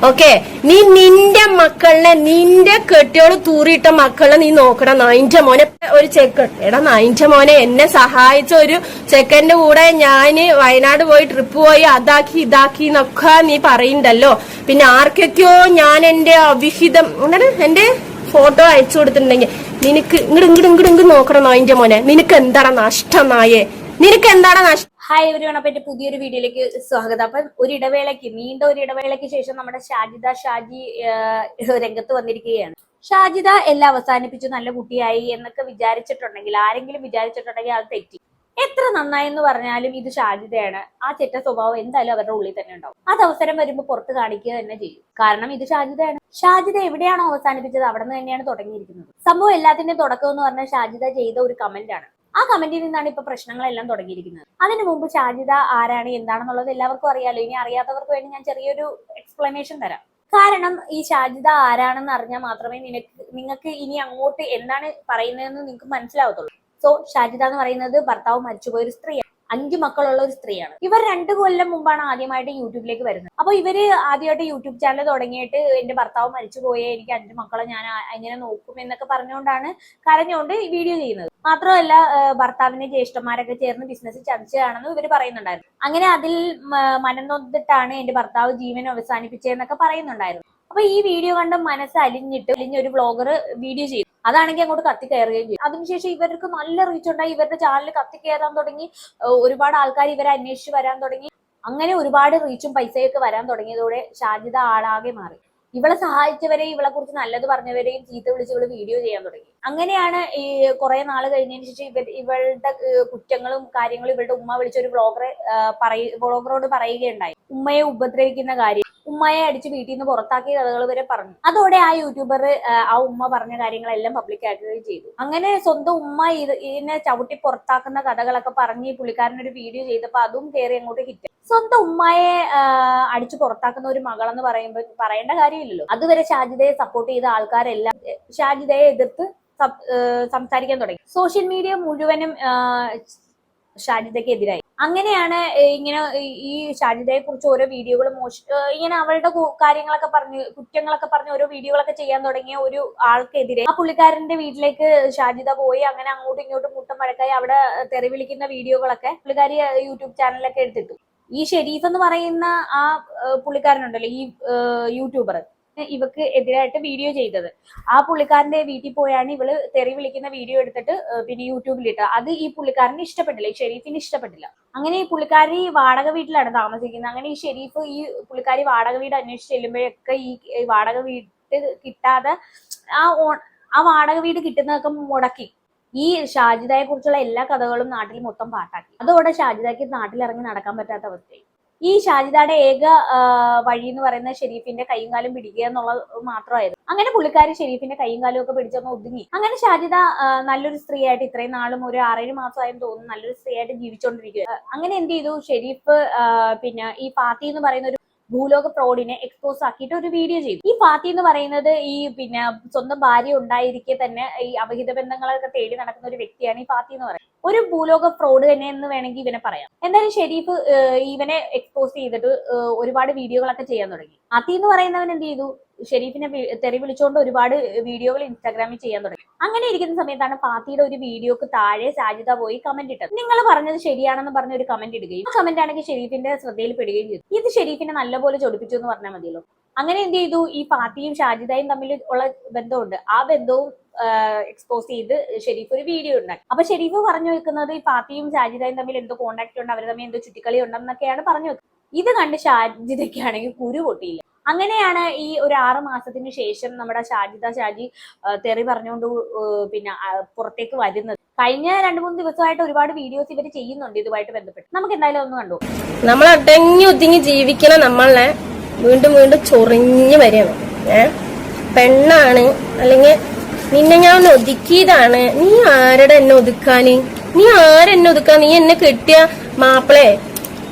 Okay, നീ നിന്റെ മക്കളിനെ, നിന്റെ കെട്ടിയോള് തൂറിയിട്ട മക്കളെ നീ നോക്കണം. നായിന്റെ മോനെ ഒരു ചെക്കൻ, എടാ നായിന്റെ മോനെ, എന്നെ സഹായിച്ച ഒരു ചെക്കന്റെ കൂടെ ഞാന് വയനാട് പോയി ട്രിപ്പ് പോയി അതാക്കി ഇതാക്കി എന്നൊക്കെ നീ പറയുന്നുണ്ടല്ലോ. പിന്നെ ആർക്കൊക്കെയോ ഞാൻ എന്റെ അവിഹിതം എന്താണ് എന്റെ ഫോട്ടോ അയച്ചു കൊടുത്തിട്ടുണ്ടെങ്കിൽ നിനക്ക് ഇങ്ങോട്ട് നോക്കണം. നായിന്റെ മോനെ, നിനക്ക് എന്താണ് നഷ്ടം? നായേ, നിനക്ക് എന്താണ് നഷ്ടം? ഹായ് എവരിവൺ, അപ്പൊ എന്റെ പുതിയൊരു വീഡിയോയിലേക്ക് സ്വാഗതം. അപ്പൊ നീണ്ട ഒരു ഇടവേളയ്ക്ക് ശേഷം നമ്മുടെ ഷാജി രംഗത്ത് വന്നിരിക്കുകയാണ്. ഷാജിദ എല്ലാം അവസാനിപ്പിച്ചു, നല്ല കുട്ടിയായി എന്നൊക്കെ വിചാരിച്ചിട്ടുണ്ടെങ്കിൽ, ആരെങ്കിലും വിചാരിച്ചിട്ടുണ്ടെങ്കിൽ അത് തെറ്റി. എത്ര നന്നായി എന്ന് പറഞ്ഞാലും ഇത് ഷാജിദയാണ്. ആ ചെറ്റ സ്വഭാവം എന്തായാലും അവരുടെ ഉള്ളിൽ തന്നെ ഉണ്ടാവും. അത് അവസരം വരുമ്പോൾ പുറത്ത് കാണിക്കുക തന്നെ ചെയ്യും. കാരണം ഇത് ഷാജിദയാണ്. ഷാജിദ എവിടെയാണോ അവസാനിപ്പിച്ചത് അവിടെ നിന്ന് തന്നെയാണ് തുടങ്ങിയിരിക്കുന്നത്. സംഭവം എല്ലാത്തിന്റെയും തുടക്കം എന്ന് പറഞ്ഞാൽ ഷാജിദ ചെയ്ത ഒരു കമന്റ് ആണ്. ആ കമന്റിൽ നിന്നാണ് ഇപ്പൊ പ്രശ്നങ്ങളെല്ലാം തുടങ്ങിയിരിക്കുന്നത്. അതിനു മുമ്പ് ഷാജിദ ആരാണ് എന്താണെന്നുള്ളത് എല്ലാവർക്കും അറിയാലോ. ഇനി അറിയാത്തവർക്ക് വേണ്ടി ഞാൻ ചെറിയൊരു എക്സ്പ്ലനേഷൻ തരാം. കാരണം ഈ ഷാജിദ ആരാണെന്ന് അറിഞ്ഞാൽ മാത്രമേ നിങ്ങൾക്ക് ഇനി അങ്ങോട്ട് എന്താണ് പറയുന്നതെന്ന് നിങ്ങൾക്ക് മനസ്സിലാവത്തുള്ളൂ. സോ ഷാജിദ എന്ന് പറയുന്നത് ഭർത്താവ് മരിച്ചുപോയൊരു സ്ത്രീയാണ്. 5 മക്കളുള്ള ഒരു സ്ത്രീയാണ്. ഇവർ 2 കൊല്ലം മുമ്പാണ് ആദ്യമായിട്ട് യൂട്യൂബിലേക്ക് വരുന്നത്. അപ്പൊ ഇവര് ആദ്യമായിട്ട് യൂട്യൂബ് ചാനൽ തുടങ്ങിയിട്ട് എന്റെ ഭർത്താവ് മരിച്ചുപോയേ, എനിക്ക് 5 മക്കളെ ഞാൻ എങ്ങനെ നോക്കും എന്നൊക്കെ പറഞ്ഞുകൊണ്ടാണ് കരഞ്ഞുകൊണ്ട് വീഡിയോ ചെയ്യുന്നത്. മാത്രമല്ല ഭർത്താവിന്റെ ജ്യേഷ്ഠന്മാരൊക്കെ ചേർന്ന് ബിസിനസ് ചർച്ചയാണെന്ന് ഇവർ പറയുന്നുണ്ടായിരുന്നു. അങ്ങനെ അതിൽ മനംനൊന്നിട്ടാണ് എന്റെ ഭർത്താവ് ജീവൻ അവസാനിപ്പിച്ചതെന്നൊക്കെ പറയുന്നുണ്ടായിരുന്നു. അപ്പൊ ഈ വീഡിയോ കണ്ട് മനസ്സ് അലിഞ്ഞൊരു വ്ളോഗർ വീഡിയോ ചെയ്തു. അതാണെങ്കിൽ അങ്ങോട്ട് കത്തിക്കയറുകയും ചെയ്യും. അതിനുശേഷം ഇവർക്ക് നല്ല റീച്ച് ഉണ്ടായി. ഇവരുടെ ചാനൽ കത്തിക്കയറാൻ തുടങ്ങി. ഒരുപാട് ആൾക്കാർ ഇവരെ അന്വേഷിച്ച് വരാൻ തുടങ്ങി. അങ്ങനെ ഒരുപാട് റീച്ചും പൈസയൊക്കെ വരാൻ തുടങ്ങിയതോടെ ഷാജിദ ആളാകെ മാറി. ഇവളെ സഹായിച്ചവരെയും ഇവളെ കുറിച്ച് നല്ലത് പറഞ്ഞവരെയും ചീത്ത വിളിച്ച് ഇവള് വീഡിയോ ചെയ്യാൻ തുടങ്ങി. അങ്ങനെയാണ് ഈ കുറെ നാൾ കഴിഞ്ഞതിന് ശേഷം ഇവളുടെ കുറ്റങ്ങളും കാര്യങ്ങളും ഇവളുടെ ഉമ്മ വിളിച്ചൊരു വ്ളോഗറോട് പറയുകയുണ്ടായി. ഉമ്മയെ ഉപദ്രവിക്കുന്ന കാര്യം, ഉമ്മയെ അടിച്ച് വീട്ടിൽ നിന്ന് പുറത്താക്കിയ കഥകൾ വരെ പറഞ്ഞു. അതോടെ ആ യൂട്യൂബർ ആ ഉമ്മ പറഞ്ഞ കാര്യങ്ങളെല്ലാം പബ്ലിക് ആക്കുകയും ചെയ്തു. അങ്ങനെ സ്വന്തം ഉമ്മ ഇതിനെ ചവിട്ടി പുറത്താക്കുന്ന കഥകളൊക്കെ പറഞ്ഞ് ഈ പുള്ളിക്കാരനൊരു വീഡിയോ ചെയ്തപ്പോ അതും കയറി അങ്ങോട്ട് ഹിറ്റ്. സ്വന്തം ഉമ്മയെ അടിച്ചു പുറത്താക്കുന്ന ഒരു മകളെന്ന് പറയുമ്പോൾ പറയേണ്ട കാര്യമില്ലല്ലോ. അതുവരെ ഷാജിദയെ സപ്പോർട്ട് ചെയ്ത ആൾക്കാരെല്ലാം ഷാജിദയെ എതിർത്ത് സംസാരിക്കാൻ തുടങ്ങി. സോഷ്യൽ മീഡിയ മുഴുവനും ഷാജിദയ്ക്ക് എതിരായി. അങ്ങനെയാണ് ഇങ്ങനെ ഈ ഷാജിദയെ കുറിച്ച് ഓരോ വീഡിയോകളും ഇങ്ങനെ അവളുടെ കാര്യങ്ങളൊക്കെ പറഞ്ഞ് കുറ്റങ്ങളൊക്കെ പറഞ്ഞ് ഓരോ വീഡിയോകളൊക്കെ ചെയ്യാൻ തുടങ്ങിയ ഒരു ആൾക്കെതിരെ ആ പുള്ളിക്കാരന്റെ വീട്ടിലേക്ക് ഷാജിദ പോയി. അങ്ങനെ അങ്ങോട്ടും ഇങ്ങോട്ടും മുട്ടം വഴക്കായി അവിടെ തെറി വിളിക്കുന്ന വീഡിയോകളൊക്കെ പുള്ളിക്കാരി യൂട്യൂബ് ചാനലൊക്കെ എടുത്തിട്ടു. ഈ ഷെരീഫ് എന്ന് പറയുന്ന ആ പുള്ളിക്കാരനുണ്ടല്ലോ, ഈ യൂട്യൂബർ, ഇവക്ക് എതിരായിട്ട് വീഡിയോ ചെയ്തത്. ആ പുള്ളിക്കാരന്റെ വീട്ടിൽ പോയാണ് ഇവള് തെറി വിളിക്കുന്ന വീഡിയോ എടുത്തിട്ട് പിന്നെ യൂട്യൂബിലിട്ട്. അത് ഈ പുള്ളിക്കാരന് ഇഷ്ടപ്പെട്ടില്ല, ഈ ഷെരീഫിന് ഇഷ്ടപ്പെട്ടില്ല. അങ്ങനെ ഈ പുള്ളിക്കാരി വാടക വീട്ടിലാണ് താമസിക്കുന്നത്. അങ്ങനെ ഈ ഷെരീഫ് ഈ പുള്ളിക്കാരി വാടക വീട് അന്വേഷിച്ച് ചെല്ലുമ്പോഴൊക്കെ ഈ വാടക വീട് കിട്ടാതെ ആ വാടക വീട് കിട്ടുന്നതൊക്കെ മുടക്കി. ഈ ഷാജിദയെ കുറിച്ചുള്ള എല്ലാ കഥകളും നാട്ടിൽ മൊത്തം പാട്ടാക്കി. അതോടെ ഷാജിദയ്ക്ക് നാട്ടിലിറങ്ങി നടക്കാൻ പറ്റാത്ത അവസ്ഥയായി. ഈ ഷാജിദയുടെ ഏക വഴി എന്ന് പറയുന്നത് ഷെരീഫിന്റെ കൈയും കാലും പിടിക്കുക എന്നുള്ളത് മാത്രമായിരുന്നു. അങ്ങനെ പുള്ളിക്കാരി ഷെരീഫിന്റെ കൈയും കാലും ഒക്കെ പിടിച്ചൊന്ന് ഒതുങ്ങി. അങ്ങനെ ഷാജിദ നല്ലൊരു സ്ത്രീയായിട്ട് ഇത്രയും നാളും ഒരു 6-7 മാസമായെന്ന് തോന്നുന്നു നല്ലൊരു സ്ത്രീയായിട്ട് ജീവിച്ചുകൊണ്ടിരിക്കുക. അങ്ങനെ എന്ത് ചെയ്തു, ഷെരീഫ് പിന്നെ ഈ ഫാത്തി എന്ന് പറയുന്ന ഒരു ഭൂലോക ഫ്രോഡിനെ എക്സ്പോസ് ആക്കിയിട്ട് ഒരു വീഡിയോ ചെയ്തു. ഈ ഫാത്തി എന്ന് പറയുന്നത് ഈ പിന്നെ സ്വന്തം ഭാര്യ ഉണ്ടായിരിക്കെ തന്നെ ഈ അവിഹിത ബന്ധങ്ങളൊക്കെ തേടി നടക്കുന്ന ഒരു വ്യക്തിയാണ് ഈ ഫാത്തി എന്ന് പറയുന്നത്. ഒരു ഭൂലോക ഫ്രോഡ് തന്നെ എന്ന് വേണമെങ്കിൽ ഇവനെ പറയാം. എന്തായാലും ഷെരീഫ് ഇവനെ എക്സ്പോസ് ചെയ്തിട്ട് ഒരുപാട് വീഡിയോകളൊക്കെ ചെയ്യാൻ തുടങ്ങി. ഫാത്തി എന്ന് പറയുന്നവൻ എന്ത് ചെയ്തു, ഷെരീഫിനെ തെറി വിളിച്ചുകൊണ്ട് ഒരുപാട് വീഡിയോകൾ ഇൻസ്റ്റാഗ്രാമിൽ ചെയ്യാൻ തുടങ്ങി. അങ്ങനെ ഇരിക്കുന്ന സമയത്താണ് ഫാത്തിയുടെ ഒരു വീഡിയോക്ക് താഴെ ഷാജിദ പോയി കമന്റ് ഇട്ടത്. നിങ്ങൾ പറഞ്ഞത് ശരിയാണെന്ന് പറഞ്ഞ ഒരു കമന്റ് ഇടുകയും ആ കമന്റ് ആണെങ്കിൽ ഷെരീഫിന്റെ ശ്രദ്ധയിൽ പെടുകയും ചെയ്തു. ഇത് ഷെരീഫിനെ നല്ലപോലെ ചൊടിപ്പിച്ചു എന്ന് പറഞ്ഞാൽ മതിയല്ലോ. അങ്ങനെ എന്ത് ചെയ്തു, ഈ ഫാത്തിയും ഷാജിദയും തമ്മിൽ ഉള്ള ബന്ധമുണ്ട്. ആ ബന്ധവും എക്സ്പോസ് ചെയ്ത് ഷെരീഫ് ഒരു വീഡിയോ ഉണ്ടാക്കി. അപ്പൊ ഷെരീഫ് പറഞ്ഞു വെക്കുന്നത് ഈ ഫാത്തിയും ഷാജിദയും തമ്മിൽ എന്തോ കോണ്ടാക്ട് ഉണ്ട്, അവർ തമ്മിൽ എന്തോ ചുറ്റിക്കളി ഉണ്ടെന്നൊക്കെയാണ് പറഞ്ഞു വെക്കുന്നത്. ഇത് കണ്ട് ഷാജിദയ്ക്കാണെങ്കിൽ കുരു പൊട്ടിയില്ല. അങ്ങനെയാണ് ഈ ഒരു 6 മാസത്തിന് ശേഷം നമ്മുടെ ഷാജി തെറി പറഞ്ഞുകൊണ്ട് പിന്നെ പുറത്തേക്ക് വരുന്നത്. കഴിഞ്ഞ 2-3 ദിവസമായിട്ട് ഒരുപാട് വീഡിയോസ് ഇവർ ചെയ്യുന്നുണ്ട് ഇതുമായിട്ട് ബന്ധപ്പെട്ട്. നമുക്ക് എന്തായാലും ഒന്ന് കണ്ടു. നമ്മൾ അടങ്ങി ഒതുങ്ങി ജീവിക്കണ നമ്മളെ വീണ്ടും വീണ്ടും ചൊറിഞ്ഞു വരികയാണ്. പെണ്ണാണ്, അല്ലെങ്കിൽ നിന്നെ ഞാൻ ഒതുക്കിയതാണ്, നീ ആരുടെ എന്നെ ഒതുക്കാന്, നീ ആരെന്നെ ഒതുക്കാൻ, നീ എന്നെ കെട്ടിയ മാപ്പിളെ,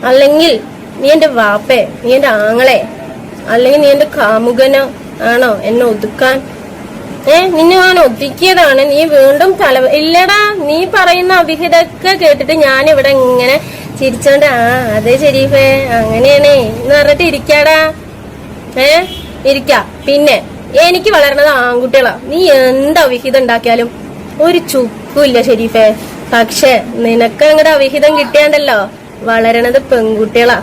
അല്ലെങ്കിൽ നീ എന്റെ വാപ്പേ, നീ എന്റെ ആങ്ങളെ, അല്ലെങ്കിൽ നീ എന്റെ കാമുകനോ ആണോ എന്നെ ഒതുക്കാൻ? നിന്നെ ഞാൻ ഒതുക്കിയതാണ്, നീ വീണ്ടും ഇല്ലടാ. നീ പറയുന്ന അവിഹിതൊക്കെ കേട്ടിട്ട് ഞാൻ ഇവിടെ ഇങ്ങനെ ചിരിച്ചോണ്ട് അതെ ഷെരീഫേ അങ്ങനെയാണേ എന്ന് പറഞ്ഞിട്ട് ഇരിക്കാടാ. ഇരിക്ക. പിന്നെ എനിക്ക് വളരണത് ആൺകുട്ടികളാ. നീ എന്താ വിഹിതം ഉണ്ടാക്കിയാലും ഒരു ചുക്കുമില്ല ഷെരീഫേ. പക്ഷെ നിനക്ക് അങ്ങടെ അവിഹിതം കിട്ടിയാണ്ടല്ലോ വളരണത് പെൺകുട്ടികളാ.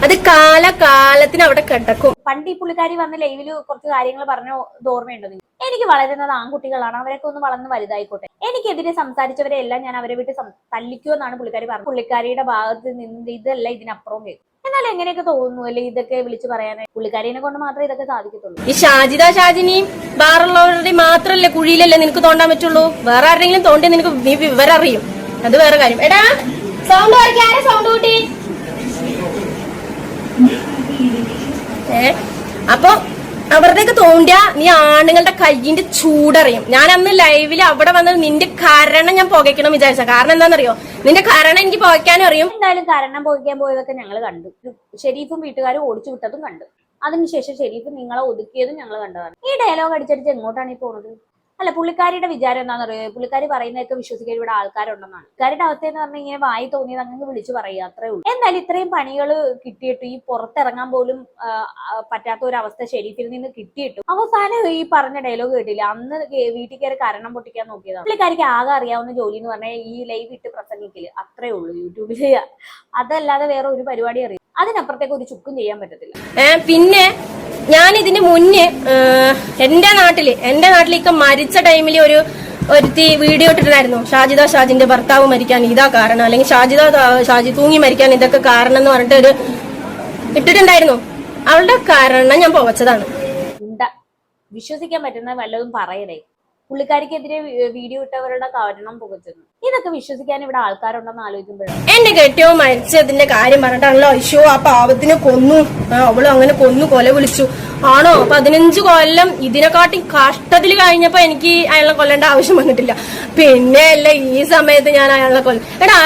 അത് കാലത്തിന് അവിടെ കിടക്കും. പണ്ട് ഈ പുള്ളിക്കാരി വന്ന് ലൈവില് കുറച്ച് കാര്യങ്ങൾ പറഞ്ഞു ഓർമ്മയുണ്ടോ? എനിക്ക് വളരുന്നത് ആൺകുട്ടികളാണ്, അവരൊക്കെ ഒന്ന് വളർന്ന് വലുതായിക്കോട്ടെ. എനിക്കെതിരെ സംസാരിച്ചവരെ എല്ലാം ഞാൻ അവരെ വിട്ട് തല്ലിക്കുമെന്നാണ് പുള്ളിക്കാരി പറഞ്ഞത്. പുള്ളിക്കാരിയുടെ ഭാഗത്ത് നിന്ന് ഇതല്ല ഇതിനപ്പുറം കേൾക്കും. എന്നാൽ എങ്ങനെയൊക്കെ തോന്നുന്നു അല്ലെ ഇതൊക്കെ വിളിച്ചു പറയാനായി? പുള്ളിക്കാരിനെ കൊണ്ട് മാത്രമേ ഇതൊക്കെ സാധിക്കത്തുള്ളൂ. ഈ ഷാജിനെയും വേറുള്ളവരുടെ മാത്രല്ലേ കുഴിയിലല്ലേ നിനക്ക് തോണ്ടാൻ പറ്റുള്ളൂ. വേറെ ആരെങ്കിലും തോണ്ടി നിനക്ക് നീ വിവരം അറിയും, അത് വേറെ കാര്യം. എടാ സൗണ്ട് കൂട്ടി. അപ്പൊ അവരുടെയൊക്കെ തോണ്ടിയാ നീ ആണുങ്ങളുടെ കയ്യിന്റെ ചൂടറിയും. ഞാൻ അന്ന് ലൈവില് അവിടെ വന്നത് നിന്റെ കരണം ഞാൻ പുകയ്ക്കണം വിചാരിച്ച. കാരണം എന്താണെന്നറിയോ? നിന്റെ കരണം എനിക്ക് പുകയ്ക്കാനും അറിയും. എന്തായാലും കരണം പുകയ്ക്കാൻ പോയതൊക്കെ ഞങ്ങൾ കണ്ടു. ഷെരീഫും വീട്ടുകാരും ഓടിച്ചു വിട്ടതും കണ്ടു. അതിനുശേഷം ഷെരീഫ് നിങ്ങളെ ഒതുക്കിയതും ഞങ്ങൾ കണ്ടതാണ്. ഈ ഡയലോഗ് അടിച്ചടിച്ച് എങ്ങോട്ടാണ് ഈ പോണത്? അല്ല, പുള്ളിക്കാരിയുടെ വിചാരം എന്താണെന്നറിയോ? പുള്ളിക്കാരി പറയുന്നതൊക്കെ വിശ്വസിക്കാൻ ഇവിടെ ആൾക്കാരുണ്ടെന്നാണ്. പുള്ളിക്കാരുടെ അവസ്ഥയെന്ന് പറഞ്ഞാൽ ഇങ്ങനെ വായി തോന്നിയത് അങ്ങനെ വിളിച്ചു പറയുക, അത്രേ ഉള്ളൂ. എന്തായാലും ഇത്രയും പണികൾ കിട്ടിയിട്ട് ഈ പുറത്തിറങ്ങാൻ പോലും പറ്റാത്ത ഒരു അവസ്ഥ ഷെരീഫിൽ നിന്ന് കിട്ടിയിട്ടു അവസാനം ഈ പറഞ്ഞ ഡയലോഗ് കേട്ടില്ല. അന്ന് വീട്ടിൽ കയറി കരണം പൊട്ടിക്കാൻ നോക്കിയതാണ്. പുള്ളിക്കാരിക്ക് ആകെ അറിയാവുന്ന ജോലി എന്ന് പറഞ്ഞാൽ ഈ ലൈവ് ഇട്ട് പ്രസംഗിക്കല്, അത്രേ ഉള്ളൂ യൂട്യൂബില്. അതല്ലാതെ വേറെ ഒരു പരിപാടി അറിയാം. അതിനപ്പുറത്തേക്ക് ഒരു ചുക്കും ചെയ്യാൻ പറ്റത്തില്ല. പിന്നെ ഞാൻ ഇതിന് മുന്നേ എന്റെ നാട്ടിലേക്ക് മരിച്ച ടൈമിൽ ഒരുത്തി വീഡിയോ ഇട്ടിട്ടുണ്ടായിരുന്നു. ഷാജിന്റെ ഭർത്താവ് മരിക്കാൻ ഇതാ കാരണം, അല്ലെങ്കിൽ ഷാജി തൂങ്ങി മരിക്കാൻ ഇതൊക്കെ കാരണം എന്ന് പറഞ്ഞിട്ട് ഒരു ഇട്ടിട്ടുണ്ടായിരുന്നു. അവളുടെ കാരണം ഞാൻ പോവച്ചതാണ്. വിശ്വസിക്കാൻ പറ്റുന്ന വല്ലതും പറയണേ. പുള്ളിക്കാരിക്കെതിരെ വീഡിയോ ഇട്ടവരുടെ കാരണം പുകച്ചുന്നു. ഇതൊക്കെ വിശ്വസിക്കാൻ ഇവിടെ ആൾക്കാരുണ്ടെന്ന് ആലോചിക്കുമ്പോഴാണ്. എന്റെ കെട്ടിയോ മരിച്ചതിന്റെ കാര്യം പറഞ്ഞിട്ടാണല്ലോ അയ്യോ ആ പാവത്തിനെ കൊന്നു, അവള് അങ്ങനെ കൊല വിളിച്ചു ആണോ? 15 കൊല്ലം ഇതിനെക്കാട്ടി കഷ്ടത്തിൽ കഴിഞ്ഞപ്പോ എനിക്ക് അയാളെ കൊല്ലേണ്ട ആവശ്യം വന്നിട്ടില്ല. പിന്നെ അല്ലേ ഈ സമയത്ത് ഞാൻ അയാളെ എടാ,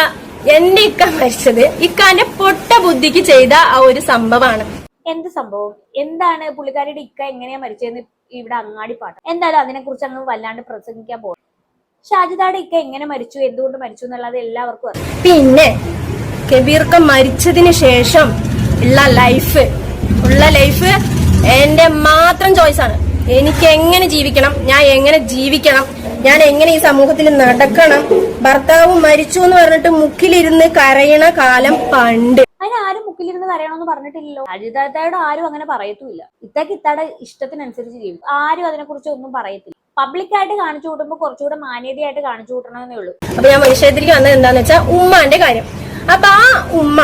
എന്റെ ഇക്ക മരിച്ചത് ഇക്കാന്റെ പൊട്ട ബുദ്ധിക്ക് ചെയ്ത ആ ഒരു സംഭവമാണ്. എന്ത് സംഭവം? എന്താണ് പുള്ളിക്കാരിയുടെ ഇക്ക എങ്ങനെയാ മരിച്ചതെന്ന് ഇവിടെ അങ്ങാടിപ്പാട്ട്. എന്തായാലും അതിനെക്കുറിച്ച് അങ്ങ് വല്ലാണ്ട് പ്രസംഗിക്കാൻ പോകും. ഷാജിദയുടെ ഇക്ക എങ്ങനെ മരിച്ചു, എന്തുകൊണ്ട് മരിച്ചു എന്നുള്ളത് എല്ലാവർക്കും അറിയാം. പിന്നെ കബീർക്ക മരിച്ചതിന് ശേഷം ഉള്ള ലൈഫ് എന്റെ മാത്രം ചോയ്സാണ്. എനിക്ക് എങ്ങനെ ജീവിക്കണം, ഞാൻ എങ്ങനെ ഈ സമൂഹത്തിൽ നടക്കണം. ഭർത്താവ് മരിച്ചു എന്ന് പറഞ്ഞിട്ട് മുക്കിലിരുന്ന് കരയണ കാലം പണ്ട്. അതിനാരും മുക്കിലിരുന്ന് കരയണമെന്ന് പറഞ്ഞിട്ടില്ലല്ലോ. ഷാജിദയുടെ ആരും അങ്ങനെ പറയത്തുമില്ല. ഇത്തയുടെ ഇഷ്ടത്തിനനുസരിച്ച് ജീവിക്കും. ആരും അതിനെക്കുറിച്ച് ഒന്നും പറയത്തില്ല. പബ്ലിക്കായിട്ട് കാണിച്ചു കൂട്ടുമ്പോൾ കുറച്ചുകൂടെ മാന്യതയായിട്ട് കാണിച്ചു കൂട്ടണമെന്നേ ഉള്ളൂ. അപ്പൊ ഞാൻ വിഷയത്തിലേക്ക് വന്നത് എന്താന്ന് വെച്ചാൽ ഉമ്മാന്റെ കാര്യം. അപ്പൊ ആ ഉമ്മ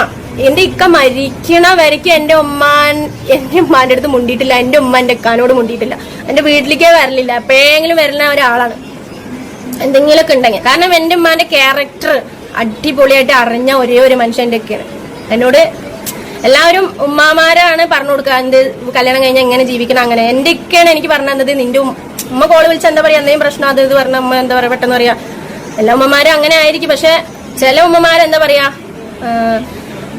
എന്റെ ഇക്ക മരിക്കണ വരയ്ക്ക് എന്റെ ഉമ്മാന്റെ അടുത്ത് മുണ്ടിയിട്ടില്ല. എന്റെ ഉമ്മ എന്റെ ഇക്കാനോട് മുണ്ടിയിട്ടില്ല. എന്റെ വീട്ടിലേക്കേ വരലില്ല. എപ്പോഴെങ്കിലും വരുന്ന ഒരാളാണ് എന്തെങ്കിലുമൊക്കെ ഉണ്ടെങ്കിൽ. കാരണം എന്റെ ഉമ്മാന്റെ ക്യാരക്ടർ അടിപൊളിയായിട്ട് അറിഞ്ഞ ഒരേ ഒരു മനുഷ്യന്റെ ഒക്കെയാണ്. എന്നോട് എല്ലാവരും ഉമ്മാമാരാണ് പറഞ്ഞു കൊടുക്കുക എന്ത് കല്യാണം കഴിഞ്ഞാൽ എങ്ങനെ ജീവിക്കണം. അങ്ങനെ എന്റെ ഇക്കയാണ് എനിക്ക് പറഞ്ഞു തന്നത്. നിന്റെ ഉമ്മ കോള് വിളിച്ച് എന്താ പറയാ, എന്തെങ്കിലും പ്രശ്നം അത് പറഞ്ഞ ഉമ്മ എന്താ പറയാ പെട്ടെന്ന് പറയാ. എല്ലാ ഉമ്മമാരും അങ്ങനെ ആയിരിക്കും. പക്ഷെ ചില ഉമ്മമാരെന്താ പറയാ,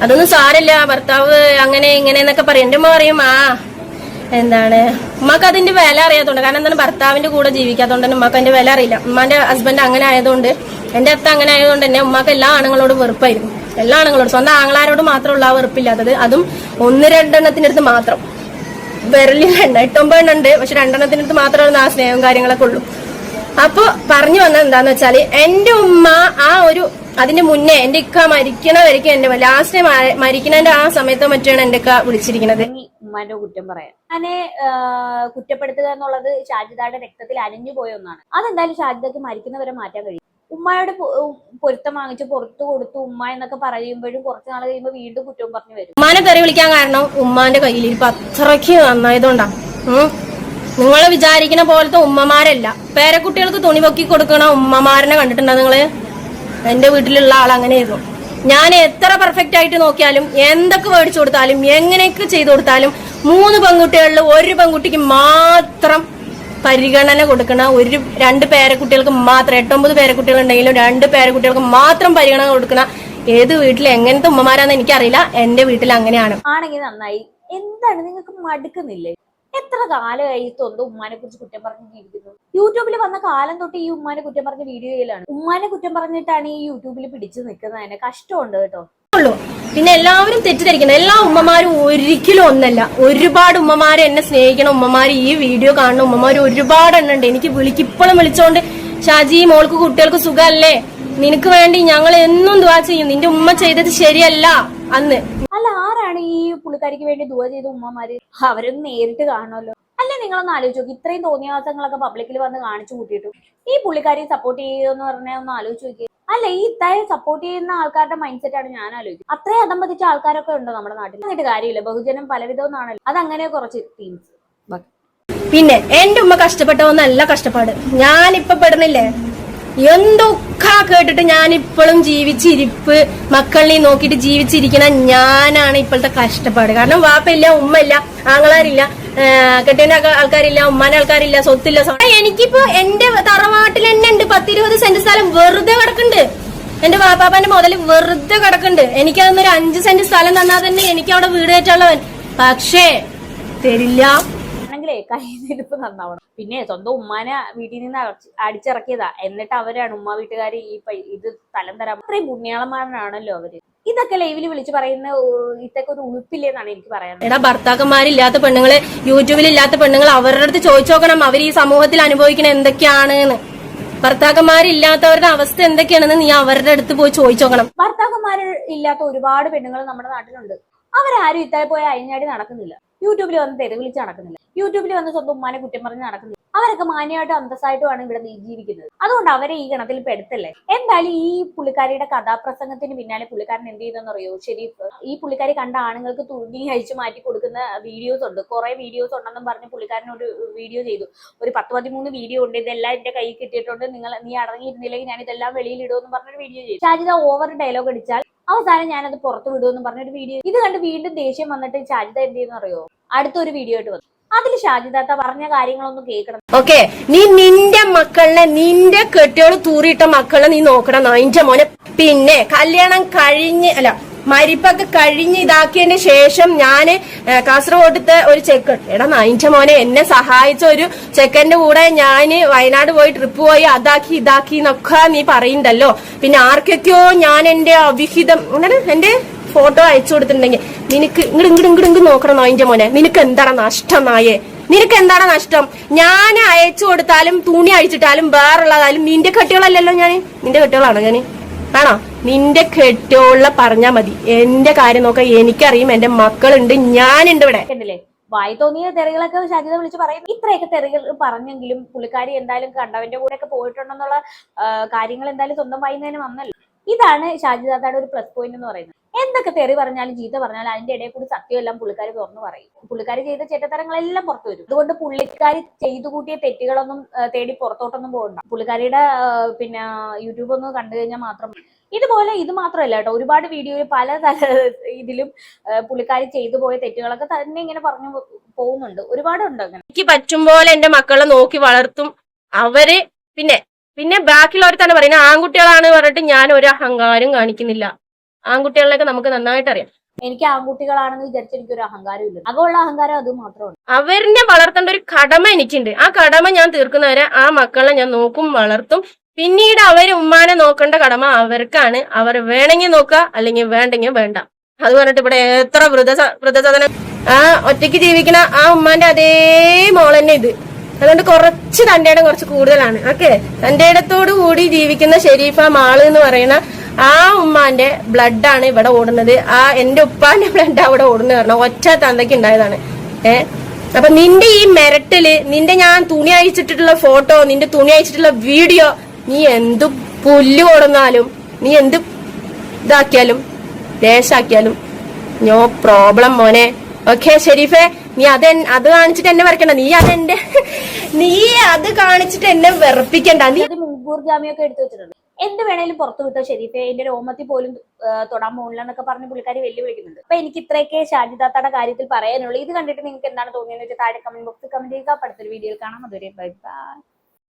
അതൊന്നും സാരല്ല, ഭർത്താവ് അങ്ങനെ ഇങ്ങനെ എന്നൊക്കെ പറയും. എന്റെ ഉമ്മ പറയും ഉമ്മക്ക് അതിന്റെ വില അറിയാത്തതുകൊണ്ട്. കാരണം എന്താണ്, ഭർത്താവിന്റെ കൂടെ ജീവിക്കാത്തതുകൊണ്ട് തന്നെ ഉമ്മക്ക് അതിന്റെ വില അറിയില്ല. ഉമ്മാന്റെ ഹസ്ബൻഡ് അങ്ങനെ ആയതുകൊണ്ട്, എന്റെ അത്ത അങ്ങനെ ആയതുകൊണ്ട് തന്നെ ഉമ്മക്ക് എല്ലാ ആണുങ്ങളോടും വെറുപ്പായിരുന്നു. എല്ലാ ആണുങ്ങളോടും, സ്വന്തം ആങ്ങളാരോട് മാത്രമുള്ള ആ വെറുപ്പില്ലാത്തത്. അതും 1-2 അടുത്ത് മാത്രം. വിരലിൽ 8-9 ഉണ്ട്, പക്ഷെ 2 അടുത്ത് മാത്രമാണ് ആ സ്നേഹവും കാര്യങ്ങളൊക്കെ ഉള്ളൂ. അപ്പൊ പറഞ്ഞു വന്നത് എന്താന്ന് വെച്ചാല് എന്റെ ഉമ്മ അതിന്റെ മുന്നേ എന്റെ ഇക്ക മരിക്കണ വരയ്ക്കും എന്റെ ലാസ്റ്റ് മരിക്കണന്റെ ആ സമയത്ത് മറ്റാണ് എന്റെ ഇക്ക വിളിച്ചിരിക്കുന്നത്. ഉമ്മാന്റെ കുറ്റം പറയാൻ അങ്ങനെ കുറ്റപ്പെടുത്തുക എന്നുള്ളത് ഷാജിദയുടെ രക്തത്തിൽ അലിഞ്ഞു പോയ ഒന്നാണ്. അതെന്തായാലും ഷാജിദക്ക് മരിക്കുന്നവരെ മാറ്റാൻ കഴിയും. ഉമ്മയുടെ പൊരുത്തം വാങ്ങിച്ച് പുറത്തു കൊടുത്തു ഉമ്മ എന്നൊക്കെ പറയുമ്പോഴും കുറച്ചു നാൾ കഴിയുമ്പോൾ വീണ്ടും കുറ്റവും പറഞ്ഞു വരും. ഉമ്മാനെ തെറി വിളിക്കാൻ കാരണം ഉമ്മാന്റെ കയ്യിലിരിപ്പ് അത്രയ്ക്ക് നന്നായതുകൊണ്ടാ. നിങ്ങൾ വിചാരിക്കുന്ന പോലത്തെ ഉമ്മമാരല്ല. പേരക്കുട്ടികൾക്ക് തുണി പൊക്കി കൊടുക്കണ ഉമ്മമാരനെ കണ്ടിട്ടുണ്ടോ നിങ്ങള്? എന്റെ വീട്ടിലുള്ള ആൾ അങ്ങനെയായിരുന്നു. ഞാൻ എത്ര പെർഫെക്റ്റ് ആയിട്ട് നോക്കിയാലും, എന്തൊക്കെ മേടിച്ചു കൊടുത്താലും, എങ്ങനെയൊക്കെ ചെയ്തു കൊടുത്താലും 3 പെൺകുട്ടികളിൽ 1 പെൺകുട്ടിക്ക് മാത്രം പരിഗണന കൊടുക്കണ 2 പേരക്കുട്ടികൾക്ക് മാത്രം, 8-9 പേരക്കുട്ടികൾ ഉണ്ടെങ്കിലും 2 പേരക്കുട്ടികൾക്ക് മാത്രം പരിഗണന കൊടുക്കണ ഏത് വീട്ടിൽ എങ്ങനത്തെ ഉമ്മമാരാന്ന് എനിക്കറിയില്ല. എന്റെ വീട്ടിൽ അങ്ങനെയാണ്. ആണെങ്കിൽ നന്നായി. എന്താണ് നിങ്ങൾക്ക് മടുക്കുന്നില്ലേ? എത്ര കാലമായി സ്വന്തം ഉമ്മാനെ കുറിച്ച് കുറ്റം പറഞ്ഞ് ജീവിക്കുന്നു? യൂട്യൂബിൽ വന്ന കാലം തൊട്ട് ഈ ഉമ്മാനെ കുറ്റം പറഞ്ഞ വീഡിയോയിലാണ്. ഉമ്മാനെ കുറ്റം പറഞ്ഞിട്ടാണ് ഈ യൂട്യൂബിൽ പിടിച്ചു നിൽക്കുന്നത്. തന്നെ കഷ്ടമുണ്ട് കേട്ടോ. പിന്നെ എല്ലാവരും തെറ്റിദ്ധരിക്കണം. എല്ലാ ഉമ്മമാരും ഒരിക്കലും ഒന്നല്ല. ഒരുപാട് ഉമ്മമാര് എന്നെ സ്നേഹിക്കണം ഉമ്മമാര്, ഈ വീഡിയോ കാണുന്ന ഉമ്മമാര് ഒരുപാട് എണ്ണം ഉണ്ട്. എനിക്ക് ഇപ്പോഴും വിളിച്ചോണ്ട് ഷാജി മോൾക്ക് കുട്ടികൾക്ക് സുഖമല്ലേ, നിനക്ക് വേണ്ടി ഞങ്ങൾ എന്നും ദുആ ചെയ്യും, നിന്റെ ഉമ്മ ചെയ്തത് ശരിയല്ല അന്ന്. അല്ല, ആരാണ് ഈ പുള്ളിക്കാരിക്ക് വേണ്ടി ദുആ ചെയ്ത ഉമ്മമാര്? അവരൊന്നും നേരിട്ട് കാണുമല്ലോ. അല്ല, നിങ്ങളൊന്ന് ആലോചിച്ച് നോക്കി, ഇത്രയും തോന്നിയാസങ്ങളൊക്കെ പബ്ലിക്കിൽ വന്ന് കാണിച്ചു കൂട്ടിയിട്ടു ഈ പുള്ളിക്കാരി സപ്പോർട്ട് ചെയ്യുമെന്ന് പറഞ്ഞാൽ ഒന്ന് ആലോചിച്ച് നോക്കി. അല്ല, ഈ ഇത്തായെ സപ്പോർട്ട് ചെയ്യുന്ന ആൾക്കാരുടെ മൈൻഡ് സെറ്റ് ആണ് ഞാൻ ആലോചിക്കുന്നത്. അത്രയും അതമ്പതിച്ച ആൾക്കാരൊക്കെ ഉണ്ടോ നമ്മുടെ നാട്ടിൽ? എന്നിട്ട് കാര്യമില്ല, ബഹുജനം പലവിധം എന്നാണല്ലോ. അതങ്ങനെ കുറച്ച് ടീംസ്. പിന്നെ എന്റെ ഉമ്മ കഷ്ടപ്പെട്ടോന്നല്ല കഷ്ടപ്പാട്, ഞാനിപ്പൊ പെടുന്നില്ലേ എന്തൊക്കെ കേട്ടിട്ട് ഞാൻ ഇപ്പോഴും ജീവിച്ചിരിപ്പ്, മക്കളിനെ നോക്കിയിട്ട് ജീവിച്ചിരിക്കണ ഞാനാണ് ഇപ്പോഴത്തെ കഷ്ടപ്പാട്. കാരണം വാപ്പയില്ല, ഉമ്മ ഇല്ല, ആങ്ങളാരില്ല, കെട്ടിന്റെ ആൾക്കാരില്ല, ഉമ്മാന്റെ ആൾക്കാരില്ല, സ്വത്തില്ല. എനിക്കിപ്പോ എന്റെ തറവാട്ടിൽ തന്നെ ഉണ്ട് 10-20 സെന്റ് സ്ഥലം വെറുതെ കിടക്കുന്നുണ്ട്. എന്റെ വാപ്പാപ്പാന്റെ മുതൽ വെറുതെ കിടക്കുന്നുണ്ട്. എനിക്കതൊന്നൊരു 5 സെന്റ് സ്ഥലം തന്നാൽ തന്നെ എനിക്ക് അവിടെ വീട് കയറ്റുള്ളവൻ, പക്ഷേ തരില്ല. കൈനിരിപ്പ് നന്നാവണം. പിന്നെ സ്വന്തം ഉമ്മാനെ വീട്ടിൽ നിന്ന് അടിച്ചിറക്കിയതാ, എന്നിട്ട് അവരാണ് ഉമ്മ വീട്ടുകാര് ഇത് സ്ഥലം തരാൻ. അത്രയും പുണ്യാളന്മാരാണല്ലോ അവര്. ഇതൊക്കെ ലൈവില് വിളിച്ച് പറയുന്ന ഇതൊക്കെ ഒരു ഉളുപ്പില്ലെന്നാണ് എനിക്ക് പറയാനുള്ളത്. എടാ, ഭർത്താക്കന്മാരില്ലാത്ത പെണ്ണുങ്ങള്, യൂട്യൂബിലില്ലാത്ത പെണ്ണുങ്ങൾ അവരുടെ അടുത്ത് ചോദിച്ചു നോക്കണം അവർ ഈ സമൂഹത്തിൽ അനുഭവിക്കണ എന്തൊക്കെയാണെന്ന്. ഭർത്താക്കന്മാരില്ലാത്തവരുടെ അവസ്ഥ എന്തൊക്കെയാണെന്ന് നീ അവരുടെ അടുത്ത് പോയി ചോദിച്ചു നോക്കണം. ഭർത്താക്കന്മാർ ഇല്ലാത്ത ഒരുപാട് പെണ്ണുങ്ങൾ നമ്മുടെ നാട്ടിലുണ്ട്. അവരാരും ഇത്തായി പോയ അഴിഞ്ഞാടി നടക്കുന്നില്ല, യൂട്യൂബിൽ വന്ന് തെറി വിളിച്ച് നടക്കുന്നില്ല, യൂട്യൂബിൽ വന്ന് സ്വന്തം ഉമ്മാനെ കുറ്റം പറഞ്ഞ് നടക്കുന്നില്ല. അവരൊക്കെ മാന്യമായിട്ടും അന്തസ്സായിട്ടുമാണ് ഇവിടെ ജീവിക്കുന്നത്. അതുകൊണ്ട് അവരെ ഈ ഗണത്തിൽ പെടുത്തല്ലേ. എന്തായാലും ഈ പുള്ളിക്കാരിയുടെ കഥാപ്രസംഗത്തിന് പിന്നാലെ പുള്ളിക്കാരൻ എന്ത് ചെയ്തെന്ന് അറിയോ ഷെരീഫ്? ഈ പുള്ളിക്കാരി കണ്ട ആണുങ്ങൾക്ക് തുണി അഴിച്ചു മാറ്റി കൊടുക്കുന്ന വീഡിയോസ് ഉണ്ട്, കുറെ വീഡിയോസ് ഉണ്ടെന്നും പറഞ്ഞ് പുള്ളിക്കാരൻ ഒരു വീഡിയോ ചെയ്തു. ഒരു 10-13 വീഡിയോ ഉണ്ട്. ഇതെല്ലാം എന്റെ കയ്യിൽ കിട്ടിയിട്ടുണ്ട്, നീ അടങ്ങിയിരുന്നില്ലെങ്കിൽ ഞാൻ ഇതെല്ലാം വെളിയിൽ ഇടുമെന്ന് പറഞ്ഞൊരു വീഡിയോ ചെയ്തു. ഷാജിദ ഓവർ ഡയലോഗ് അടിച്ചാൽ അവസാനം ഞാനത് പുറത്തു വിടുമെന്ന് പറഞ്ഞൊരു വീഡിയോ. ഇത് കണ്ട് വീണ്ടും ദേഷ്യം വന്നിട്ട് ഷാജിദ എന്ത് ചെയ്യുന്ന അറിയോ, അടുത്തൊരു വീഡിയോ ആയിട്ട് വന്നു. അതിൽ ഷാജിദാത്ത പറഞ്ഞ കാര്യങ്ങളൊന്നും കേൾക്കണം. ഓക്കെ, നീ നിന്റെ മക്കളെ, നിന്റെ കെട്ടിയോട് തൂറിയിട്ട മക്കളെ നീ നോക്കണം നായിന്റെ മോനെ. പിന്നെ കല്യാണം കഴിഞ്ഞ് മരിപ്പൊക്കെ കഴിഞ്ഞ് ഇതാക്കിയതിന് ശേഷം ഞാന് കാസർഗോഡത്തെ ഒരു ചെക്കൻ, എടാ നായിന്റെ മോനെ, എന്നെ സഹായിച്ച ഒരു ചെക്കന്റെ കൂടെ ഞാന് വയനാട് പോയി ട്രിപ്പ് പോയി അതാക്കി ഇതാക്കി എന്നൊക്കെ നീ പറയുന്നുണ്ടല്ലോ. പിന്നെ ആർക്കൊക്കെയോ ഞാൻ എന്റെ അവിഹിതം എന്റെ ഫോട്ടോ അയച്ചു കൊടുത്തിട്ടുണ്ടെങ്കിൽ നിനക്ക് ഇങ്ങോട്ട് നോക്കണം നായിന്റെ മോനെ, നിനക്ക് എന്താണ് നഷ്ടം നായേ? നിനക്ക് എന്താണ് നഷ്ടം? ഞാൻ അയച്ചു കൊടുത്താലും തുണി അഴിച്ചിട്ടാലും വേറുള്ളതായാലും നിന്റെ കെട്ടികളല്ലല്ലോ ഞാന്. നിന്റെ കെട്ടികളാണോ ഞാന്? ആണോ? നിന്റെ കെട്ടിയോളെ പറഞ്ഞാ മതി. എന്റെ കാര്യം നോക്കാൻ എനിക്കറിയും, എന്റെ മക്കളുണ്ട്, ഞാനുണ്ട് ഇവിടെ. കണ്ടില്ലേ, വായി തോന്നിയ തെറികളൊക്കെ ഷാജിദ വിളിച്ച് പറയുന്നു. ഇത്രയൊക്കെ തെറികൾ പറഞ്ഞെങ്കിലും പുള്ളിക്കാരി എന്തായാലും കണ്ടവന്റെ കൂടെ ഒക്കെ പോയിട്ടുണ്ടെന്നുള്ള കാര്യങ്ങൾ എന്തായാലും സ്വന്തം വായിന്ന് തന്നെ വന്നല്ലോ. ഇതാണ് ഷാജിദാത്തയുടെ ഒരു പ്ലസ് പോയിന്റ് എന്ന് പറയുന്നത്. എന്തൊക്കെ തെറി പറഞ്ഞാലും ചീത്ത പറഞ്ഞാലും അതിന്റെ ഇടയിൽ കൂടി സത്യമെല്ലാം പുള്ളിക്കാരി തുറന്നു പറയും. പുള്ളിക്കാരി ചെയ്ത ചേട്ടത്തരങ്ങളെല്ലാം പുറത്തു വരും. അതുകൊണ്ട് പുള്ളിക്കാരി ചെയ്തു കൂട്ടിയ തെറ്റുകളൊന്നും തേടി പുറത്തോട്ടൊന്നും പോകണ്ട. പുള്ളിക്കാരിയുടെ പിന്നെ യൂട്യൂബ് ഒന്ന് കണ്ടു കഴിഞ്ഞാൽ മാത്രം. ഇതുപോലെ ഇത് മാത്രമല്ല കേട്ടോ, ഒരുപാട് വീഡിയോയിൽ പല ഇതിലും പുള്ളിക്കാരി ചെയ്തു പോയ തെറ്റുകളൊക്കെ തന്നെ ഇങ്ങനെ പറഞ്ഞു പോകുന്നുണ്ട്. ഒരുപാടുണ്ട് അങ്ങനെ. എനിക്ക് പറ്റും പോലെ എന്റെ മക്കളെ നോക്കി വളർത്തും. അവര് പിന്നെ ബാക്കിയുള്ളവർ തന്നെ പറയുന്നത് ആൺകുട്ടികളാണ് പറഞ്ഞിട്ട് ഞാൻ ഒരു അഹങ്കാരം കാണിക്കുന്നില്ല. ആൺകുട്ടികളിലൊക്കെ നമുക്ക് നന്നായിട്ട് അറിയാം. എനിക്ക് ആൺകുട്ടികളാണെന്ന് വിചാരിച്ച എനിക്കൊരു അഹങ്കാരം ഇല്ല. അതുള്ള അഹങ്കാരം അത് മാത്രമാണ്. അവരിനെ വളർത്തേണ്ട ഒരു കടമ എനിക്കുണ്ട്. ആ കടമ ഞാൻ തീർക്കുന്നവരെ ആ മക്കളെ ഞാൻ നോക്കും, വളർത്തും. പിന്നീട് അവര് ഉമ്മാനെ നോക്കേണ്ട കടമ അവർക്കാണ്. അവർ വേണമെങ്കിൽ നോക്കുക, അല്ലെങ്കിൽ വേണ്ടെങ്കിൽ വേണ്ട. അത് പറഞ്ഞിട്ട് ഇവിടെ എത്ര വൃദ്ധസദനം ഒറ്റയ്ക്ക് ജീവിക്കണ ആ ഉമ്മാന്റെ അതേ മോളന്നെ ഇത്. അതുകൊണ്ട് കുറച്ച് തന്റെ ഇടം കുറച്ച് കൂടുതലാണ്. ഓക്കെ, തന്റെ ഇടത്തോടു കൂടി ജീവിക്കുന്ന ഷെരീഫ മാള് എന്ന് പറയുന്ന ആ ഉമ്മാന്റെ ബ്ലഡാണ് ഇവിടെ ഓടുന്നത്. ആ എന്റെ ഉപ്പാന്റെ ബ്ലഡ് അവിടെ ഓടുന്നത് കാരണം ഒറ്റ തന്തയ്ക്ക് ഉണ്ടായതാണ്. അപ്പൊ നിന്റെ ഈ മെരട്ടില് നിന്റെ ഞാൻ തുണി അയച്ചിട്ടുള്ള ഫോട്ടോ, നിന്റെ തുണി അയച്ചിട്ടുള്ള വീഡിയോ, നീ എന്ത് പുല്ല് കൊടുന്നാലും, നീ എന്ത് ഇതാക്കിയാലും ദേശാക്കിയാലും നോ പ്രോബ്ലം മോനെ. ഓക്കെ ഷെരീഫെ, നീ അത് കാണിച്ചിട്ട് എന്നെ വരക്കണ്ട. നീ അത് കാണിച്ചിട്ട് എന്നെ വെറുപ്പിക്കണ്ട. നീ മുൻകൂർ ജാമ്യമൊക്കെ എടുത്തു വെച്ചിട്ടുണ്ട്. എന്ത് വേണേലും പുറത്തു വിട്ടോ ഷെരീഫെ, എന്റെ രോമത്തിൽ പോലും തൊടാൻ പോകില്ലെന്നൊക്കെ പറഞ്ഞ് പുള്ളിക്കാരി വെല്ലുവിളിക്കുന്നുണ്ട്. അപ്പൊ എനിക്ക് ഇത്രയൊക്കെ ഷാജിദാത്തയുടെ കാര്യത്തിൽ പറയാനുള്ളൂ. ഇത് കണ്ടിട്ട് നിങ്ങൾക്ക് എന്താണ് തോന്നിയെന്ന് വെച്ചാൽ താഴെ കമന്റ് ബോക്സിൽ കമന്റ് ചെയ്യുക. അടുത്തൊരു വീഡിയോയിൽ കാണാം. അതുവരെ ബൈ ബൈ.